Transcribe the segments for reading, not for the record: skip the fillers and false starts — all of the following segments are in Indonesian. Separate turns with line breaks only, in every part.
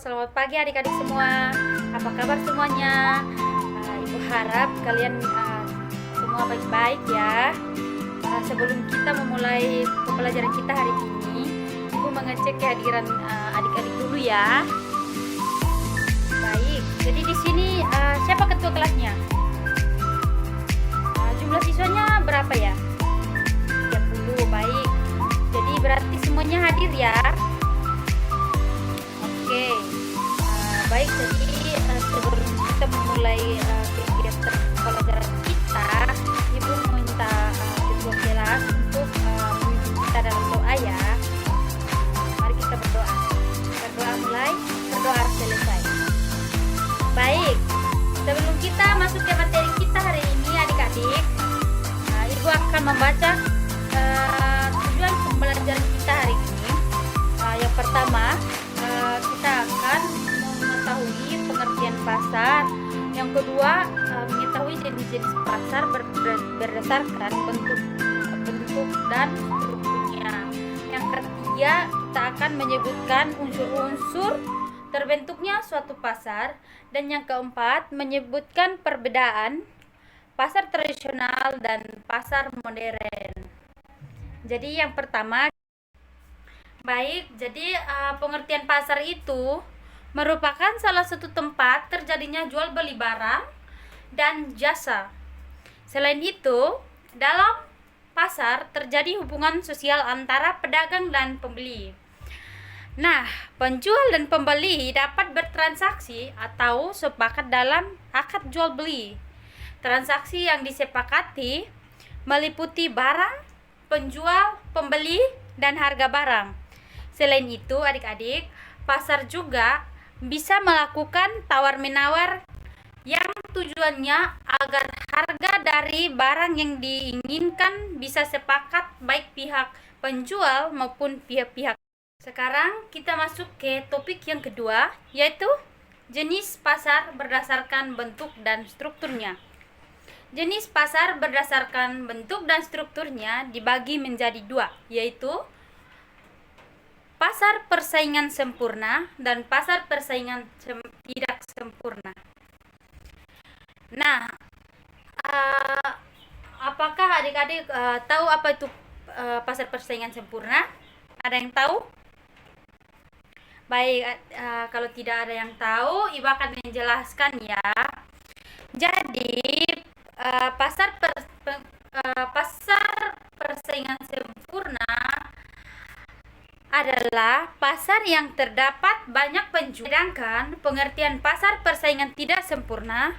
selamat pagi adik-adik semua. Apa kabar semuanya? Ibu harap kalian semua baik-baik ya. Sebelum kita memulai pembelajaran kita hari ini, Ibu mengecek kehadiran adik-adik dulu ya. Baik, jadi di sini siapa ketua kelasnya? Jumlah siswanya berapa ya? 30, baik. Jadi berarti semuanya hadir ya. Oke, baik. Jadi sebelum kita memulai kegiatan pelajaran kita, Ibu minta ketua kelas untuk memimpin kita dalam doa ya. Mari kita berdoa. Berdoa mulai, berdoa selesai. Baik, sebelum kita masuk ke materi kita hari ini adik-adik, Ibu akan membaca tujuan pembelajaran kita hari ini. Yang pertama, kita akan mengetahui pengertian pasar. Yang kedua, mengetahui jenis-jenis pasar berdasarkan bentuk dan strukturnya. Yang ketiga, kita akan menyebutkan unsur-unsur terbentuknya suatu pasar. Dan yang keempat, menyebutkan perbedaan pasar tradisional dan pasar modern. Jadi yang pertama, baik, jadi pengertian pasar itu merupakan salah satu tempat terjadinya jual beli barang dan jasa. Selain itu, dalam pasar terjadi hubungan sosial antara pedagang dan pembeli. Nah, penjual dan pembeli dapat bertransaksi atau sepakat dalam akad jual beli. Transaksi yang disepakati meliputi barang, penjual, pembeli, dan harga barang. Selain itu, adik-adik, pasar juga bisa melakukan tawar-menawar yang tujuannya agar harga dari barang yang diinginkan bisa sepakat baik pihak penjual maupun pihak-pihak. Sekarang kita masuk ke topik yang kedua, yaitu jenis pasar berdasarkan bentuk dan strukturnya. Jenis pasar berdasarkan bentuk dan strukturnya dibagi menjadi dua, yaitu pasar persaingan sempurna dan pasar persaingan tidak sempurna. Nah, apakah adik-adik tahu apa itu pasar persaingan sempurna? Ada yang tahu? Baik, kalau tidak ada yang tahu, Ibu akan menjelaskan ya. Jadi, pasar persaingan sempurna adalah pasar yang terdapat banyak penjual. Sedangkan pengertian pasar persaingan tidak sempurna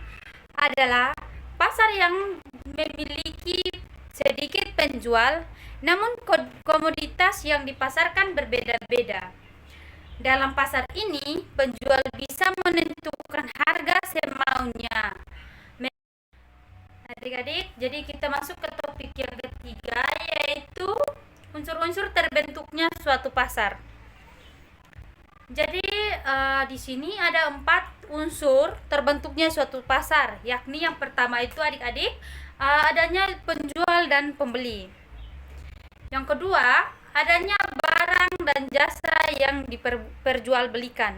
adalah pasar yang memiliki sedikit penjual, namun komoditas yang dipasarkan berbeda-beda. Dalam pasar ini, penjual bisa menentukan harga semaunya. Adik-adik, jadi kita masuk ke topik yang ketiga, yaitu unsur-unsur terbentuknya suatu pasar. Jadi di sini ada 4 unsur terbentuknya suatu pasar, yakni yang pertama itu adik-adik adanya penjual dan pembeli. Yang kedua, adanya barang dan jasa yang diperjualbelikan.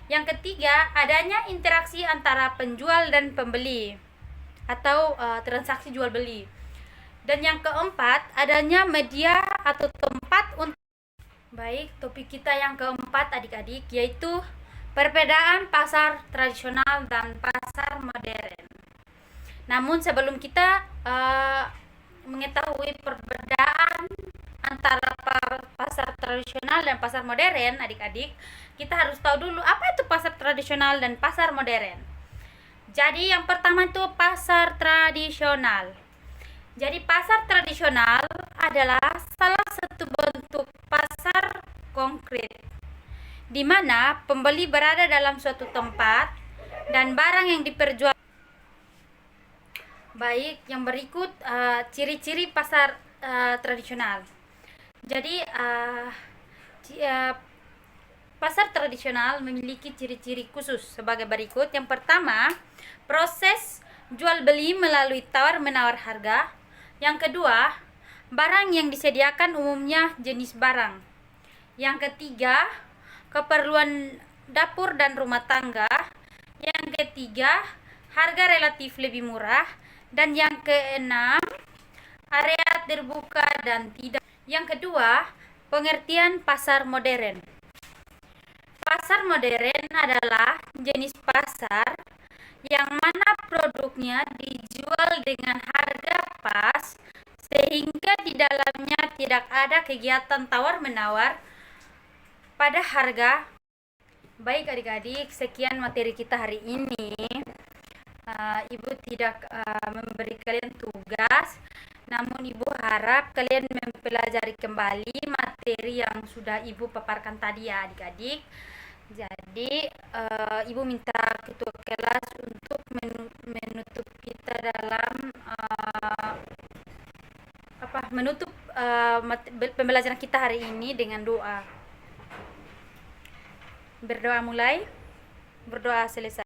Yang ketiga, adanya interaksi antara penjual dan pembeli atau transaksi jual beli. Dan yang keempat, adanya media atau tempat untuk. Baik, topik kita yang keempat adik-adik, yaitu perbedaan pasar tradisional dan pasar modern. Namun sebelum kita mengetahui perbedaan antara pasar tradisional dan pasar modern, adik-adik, kita harus tahu dulu apa itu pasar tradisional dan pasar modern. Jadi yang pertama itu pasar tradisional. Jadi pasar tradisional adalah salah satu bentuk pasar konkret, di mana pembeli berada dalam suatu tempat dan barang yang diperjual. Baik, yang berikut ciri-ciri pasar tradisional. Jadi pasar tradisional memiliki ciri-ciri khusus sebagai berikut. Yang pertama, proses jual beli melalui tawar-menawar harga. Yang kedua, barang yang disediakan umumnya jenis barang. Yang ketiga, keperluan dapur dan rumah tangga. Yang ketiga, harga relatif lebih murah. Dan yang keenam, area terbuka dan tidak. Yang kedua, pengertian pasar modern. Pasar modern adalah jenis pasar yang mana produknya dijual dengan harga pas, sehingga di dalamnya tidak ada kegiatan tawar-menawar pada harga. Baik adik-adik, sekian materi kita hari ini. Ibu tidak memberi kalian tugas, namun Ibu harap kalian mempelajari kembali materi yang sudah Ibu paparkan tadi ya adik-adik. Jadi Ibu minta ketua kelas untuk menutup kita dalam menutup pembelajaran kita hari ini dengan doa. Berdoa mulai, berdoa selesai.